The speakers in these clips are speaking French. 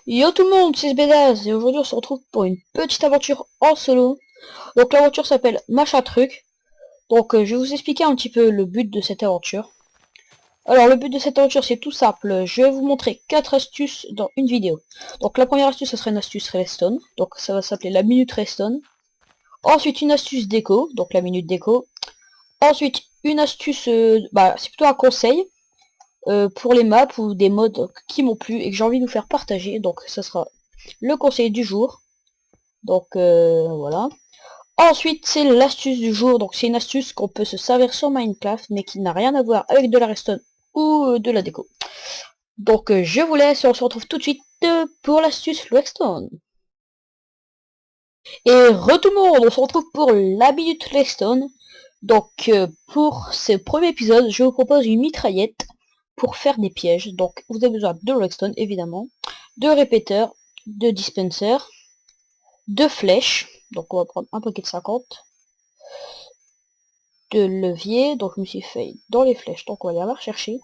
Yo tout le monde, c'est Sbedaz et aujourd'hui on se retrouve pour une petite aventure en solo. Donc l'aventure s'appelle Machin Truc. Donc je vais vous expliquer un petit peu le but de cette aventure. Alors le but de cette aventure c'est tout simple. Je vais vous montrer 4 astuces dans une vidéo. Donc la première astuce ce sera une astuce redstone. Donc ça va s'appeler la minute redstone. Ensuite une astuce déco, donc la minute déco. Ensuite une astuce, c'est plutôt un conseil. Pour les maps ou des mods qui m'ont plu et que j'ai envie de vous faire partager. Donc ça sera le conseil du jour. Donc voilà. Ensuite c'est l'astuce du jour. Donc c'est une astuce qu'on peut se servir sur Minecraft mais qui n'a rien à voir avec de la redstone ou de la déco. Donc je vous laisse et on se retrouve tout de suite pour l'astuce redstone. Et tout le monde, on se retrouve pour la minute redstone. Donc pour ce premier épisode je vous propose une mitraillette pour faire des pièges. Donc vous avez besoin de redstone évidemment, de répéteurs, de dispenser, de flèches. Donc on va prendre un paquet de 50. De levier, donc je me suis fait dans les flèches, donc on va aller rechercher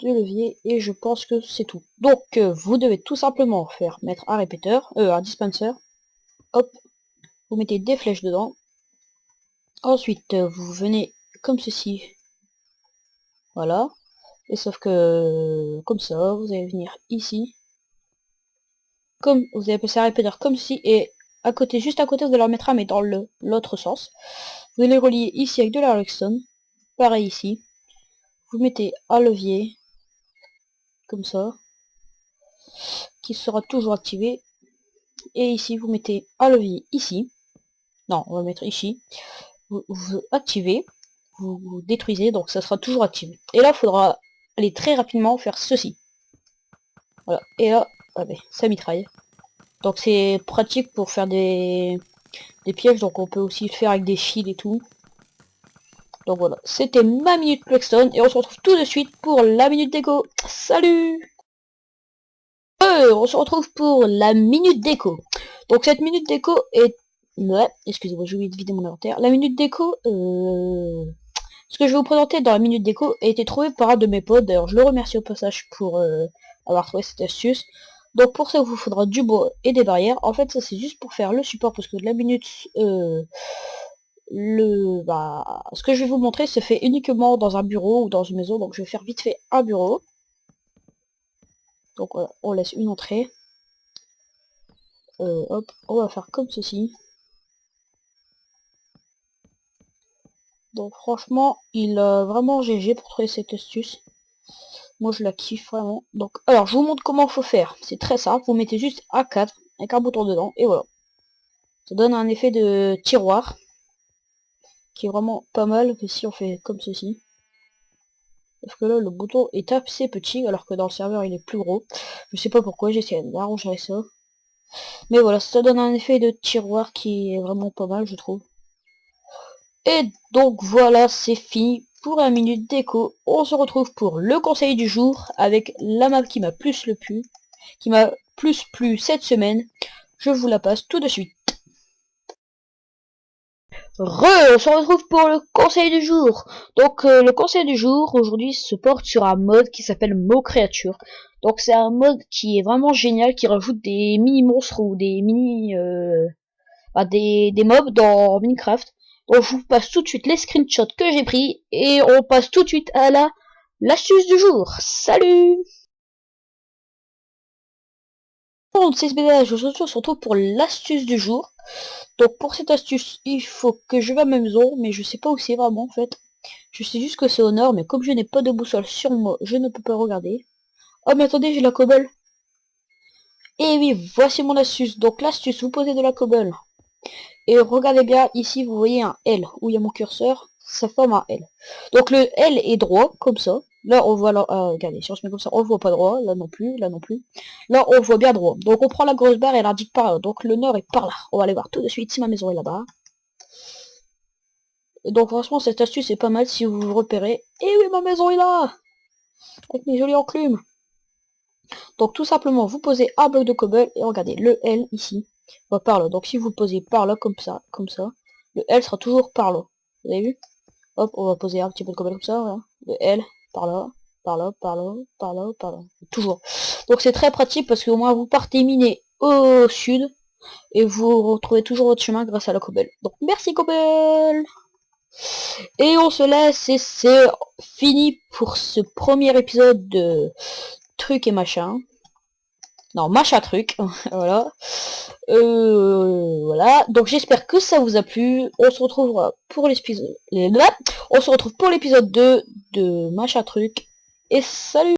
de levier et je pense que c'est tout. Donc vous devez tout simplement faire mettre un répéteur, un dispenser, hop, vous mettez des flèches dedans, ensuite vous venez comme ceci, voilà, et sauf que comme ça, vous allez venir ici, comme vous allez passer un répéteur comme ceci, et à côté, juste à côté, vous allez en mettre un mais dans l'autre sens. Vous allez relier ici avec de la redstone, pareil ici, vous mettez un levier, comme ça, qui sera toujours activé. Et ici, vous mettez un levier ici. Non, on va le mettre ici. Vous activez, vous détruisez, donc ça sera toujours activé. Et là, il faudra aller très rapidement faire ceci. Voilà. Et là, ça mitraille. Donc c'est pratique pour faire des pièges, donc on peut aussi le faire avec des fils et tout. Donc voilà, c'était ma minute Blackstone, et on se retrouve tout de suite pour la minute déco. Salut! On se retrouve pour la minute déco. Donc cette minute déco est... Ouais, excusez-moi, j'ai oublié de vider mon inventaire. La minute déco, ce que je vais vous présenter dans la minute déco a été trouvé par un de mes potes. D'ailleurs, je le remercie au passage pour avoir trouvé cette astuce. Donc pour ça, il vous faudra du bois et des barrières. En fait, ça c'est juste pour faire le support, parce que la minute... ce que je vais vous montrer se fait uniquement dans un bureau ou dans une maison. Donc je vais faire vite fait un bureau. Donc voilà, on laisse une entrée. Hop, on va faire comme ceci. Donc franchement, il a vraiment GG pour trouver cette astuce. Moi je la kiffe vraiment. Donc alors je vous montre comment faut faire. C'est très simple, vous mettez juste A4 avec un bouton dedans et voilà. Ça donne un effet de tiroir qui est vraiment pas mal que si on fait comme ceci. Parce que là le bouton est assez petit alors que dans le serveur il est plus gros. Je sais pas pourquoi, j'essaie d'arranger ça. Mais voilà, ça donne un effet de tiroir qui est vraiment pas mal je trouve. Et donc voilà, c'est fini pour un minute déco. On se retrouve pour le conseil du jour avec la map qui m'a plus qui m'a plus plu cette semaine. Je vous la passe tout de suite. On se retrouve pour le conseil du jour. Donc le conseil du jour aujourd'hui se porte sur un mode qui s'appelle Mo Créature. Donc c'est un mode qui est vraiment génial, qui rajoute des mini monstres ou des mini des mobs dans Minecraft. Donc je vous passe tout de suite les screenshots que j'ai pris et on passe tout de suite à l'astuce du jour. Salut! Bon, c'est SBDH, aujourd'hui on se retrouve pour l'astuce du jour. Donc pour cette astuce, il faut que je vais à ma maison, mais je sais pas où c'est vraiment en fait. Je sais juste que c'est au nord, mais comme je n'ai pas de boussole sur moi, je ne peux pas regarder. Oh mais attendez, j'ai la cobble. Et oui, voici mon astuce. Donc l'astuce, vous posez de la cobble. Et regardez bien, ici vous voyez un L, où il y a mon curseur, ça forme un L. Donc le L est droit, comme ça. Là on voit, là, regardez, si on se met comme ça, on le voit pas droit, là non plus, là non plus. Là on le voit bien droit. Donc on prend la grosse barre et elle indique par là. Donc le nord est par là. On va aller voir tout de suite si ma maison est là-bas. Et donc franchement cette astuce est pas mal si vous vous repérez. Et oui, ma maison est là, avec mes jolies enclumes. Donc tout simplement, vous posez un bloc de cobble et regardez, le L ici va par là. Donc si vous le posez par là, comme ça, le L sera toujours par là. Vous avez vu? Hop, on va poser un petit peu de cobble comme ça, voilà. Le L, par là. par là, par là, par là, par là. Toujours. Donc c'est très pratique parce qu'au moins vous partez miner au sud et vous retrouvez toujours votre chemin grâce à la cobble. Donc merci cobble. Et on se laisse et c'est fini pour ce premier épisode de truc et machin. Non, machin truc, voilà. Voilà. Donc j'espère que ça vous a plu. On se retrouvera pour l'épisode. On se retrouve pour l'épisode 2 de machin truc. Et salut!